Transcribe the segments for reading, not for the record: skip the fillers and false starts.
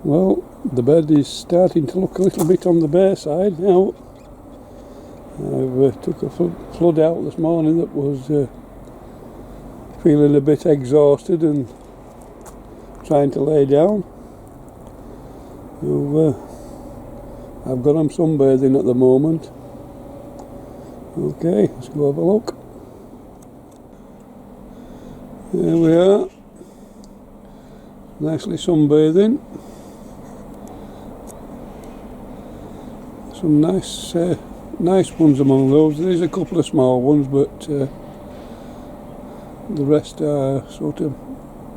Well, the bed is starting to look a little bit on the bare side now. I've took a flood out this morning that was feeling a bit exhausted and trying to lay down. So, I've got them sunbathing at the moment. Okay, let's go have a look. There we are, nicely sunbathing. Some nice ones among those. There's a couple of small ones, but the rest are sort of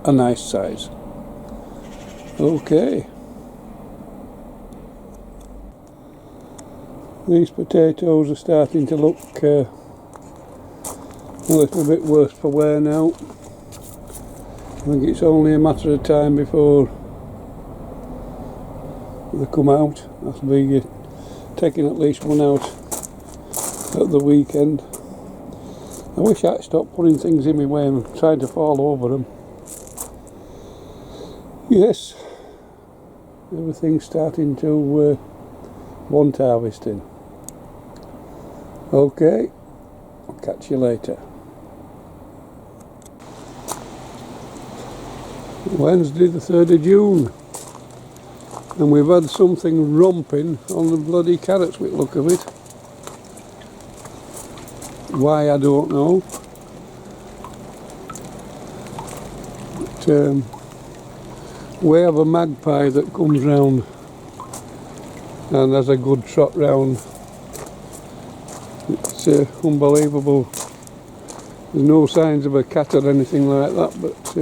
a nice size. Okay. These potatoes are starting to look a little bit worse for wear now. I think it's only a matter of time before they come out. I'll be taking at least one out at the weekend. I wish I'd stop putting things in my way and trying to fall over them. Yes, everything's starting to want harvesting. Okay, I'll catch you later. Wednesday the 3rd of June, and we've had something romping on the bloody carrots with the look of it. Why, I don't know. But, we have a magpie that comes round and has a good trot round. It's unbelievable. There's no signs of a cat or anything like that, but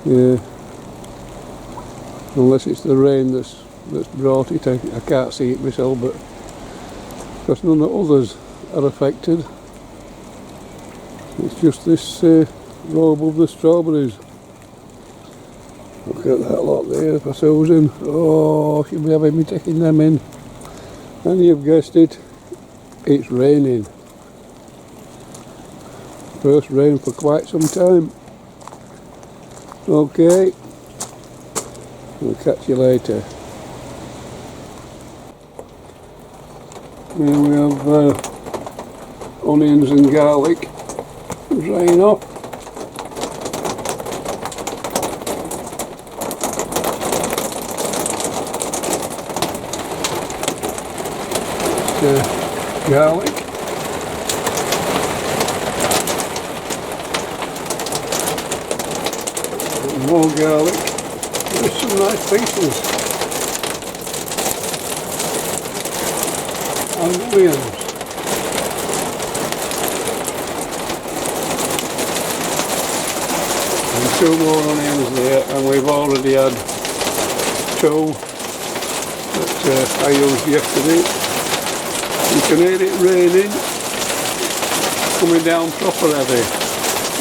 yeah, unless it's the rain that's brought it. I can't see it myself, but because none of the others are affected. It's just this row above the strawberries. Look at that lot there for Susan. Oh, she'll be having me taking them in. And you've guessed it, it's raining. First rain for quite some time. Okay, we'll catch you later. Here we have onions and garlic drying off. Garlic. More garlic. There's some nice pieces. And onions. And 2 more onions there, and we've already had 2 that I used yesterday. You can hear it raining, coming down proper heavy.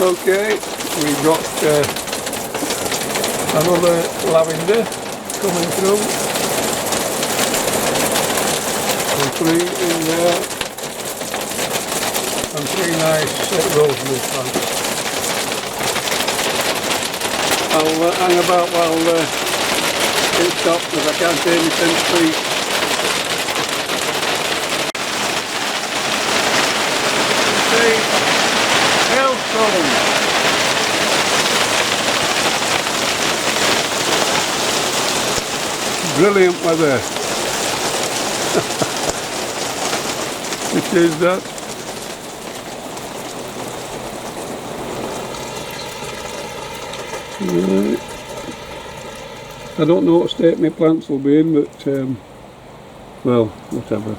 Okay, we've got another lavender coming through. And 3 in there. And 3 nice rosemary plants. I'll hang about while it stops, because I can't hear anything speak. Brilliant weather. Which is that? Right. I don't know what state my plants will be in, but well, whatever.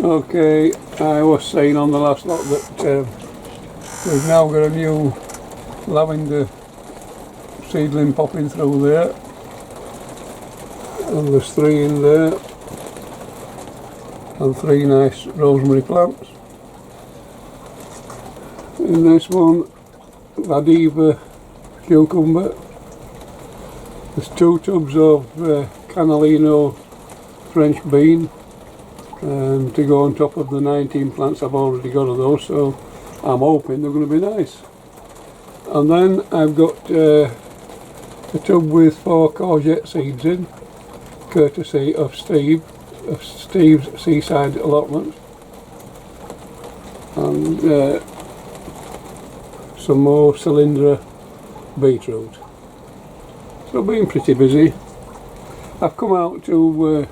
Okay, I was saying on the last lot that we've now got a new lavender seedling popping through there, and there's 3 in there, and 3 nice rosemary plants. In this one, Vadiva cucumber. There's 2 tubs of Cannellino French bean, to go on top of the 19 plants I've already got of those, so I'm hoping they're going to be nice. And then I've got a tub with 4 courgette seeds in, courtesy of Steve's Seaside Allotment, and some more cylindra beetroot. So been pretty busy. I've come out to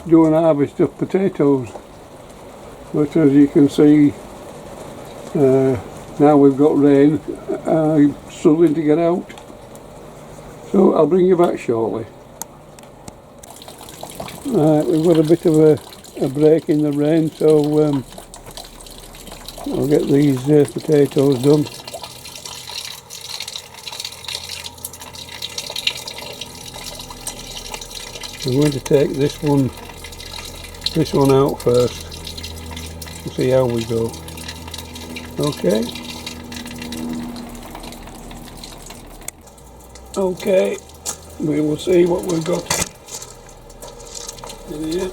do an harvest of potatoes, but as you can see, now we've got rain, I'm struggling to get out, so I'll bring you back shortly. Right, we've got a bit of a break in the rain, so I'll get these potatoes done. I'm going to take this one out first and see how we go. Okay. Okay, we will see what we've got in here.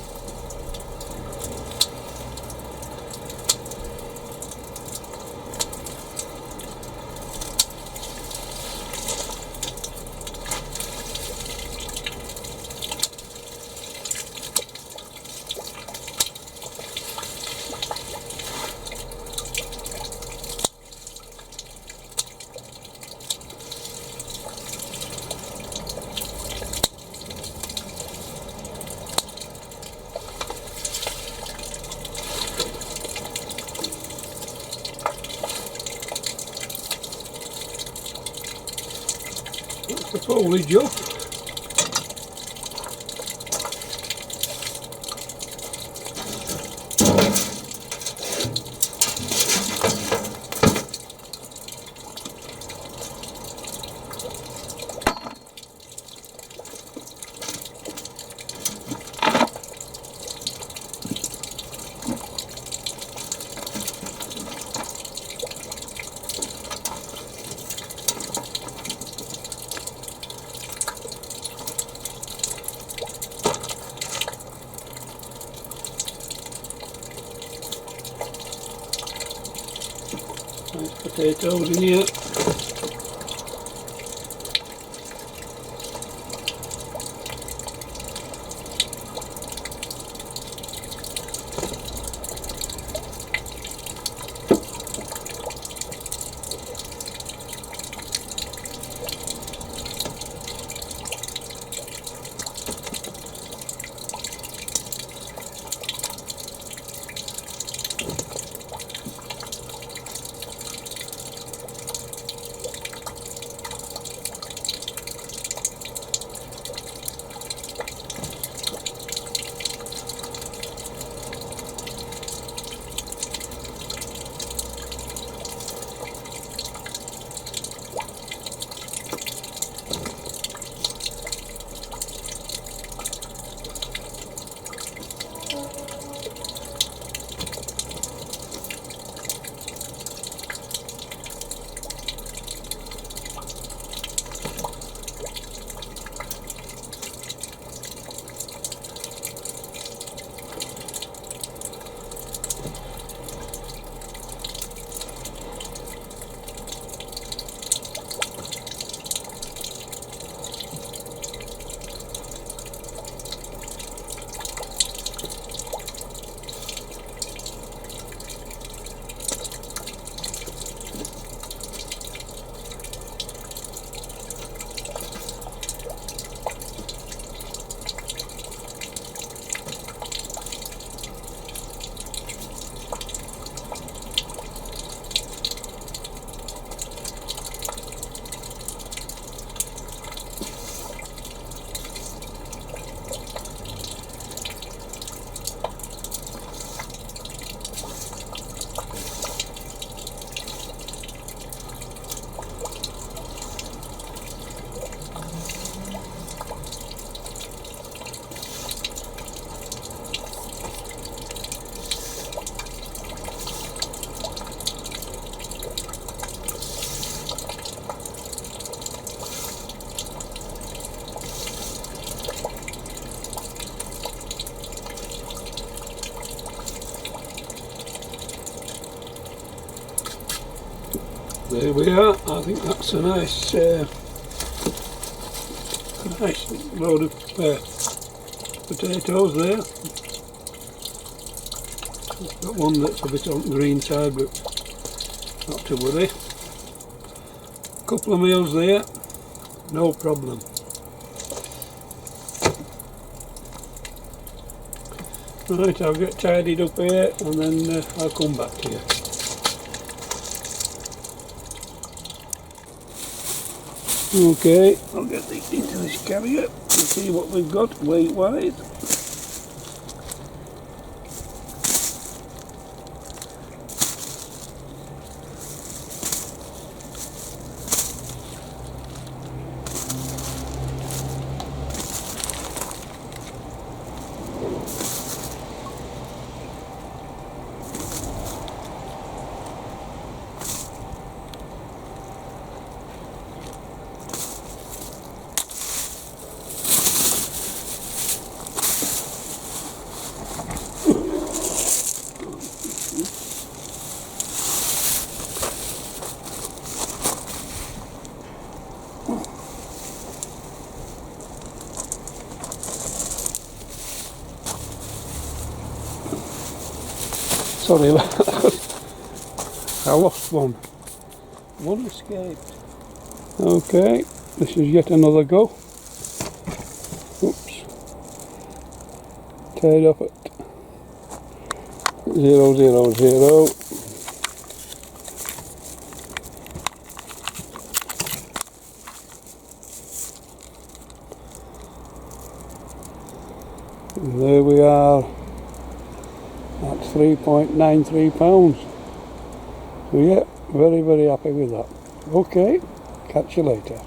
That's the foliage off. Nice potatoes in here. There we are. I think that's a nice Nice load of potatoes there. Got one that's a bit on the green side, but not to worry. Couple of meals there, no problem. Right, I'll get tidied up here and then I'll come back to you. Okay, I'll get these into this carrier and see what we've got weight wise. Sorry about that. I lost one. One escaped. Okay, this is yet another go. Oops. Tied up at 000. And there we are. That's 3.93 pounds. So yeah, very happy with that. Okay, catch you later.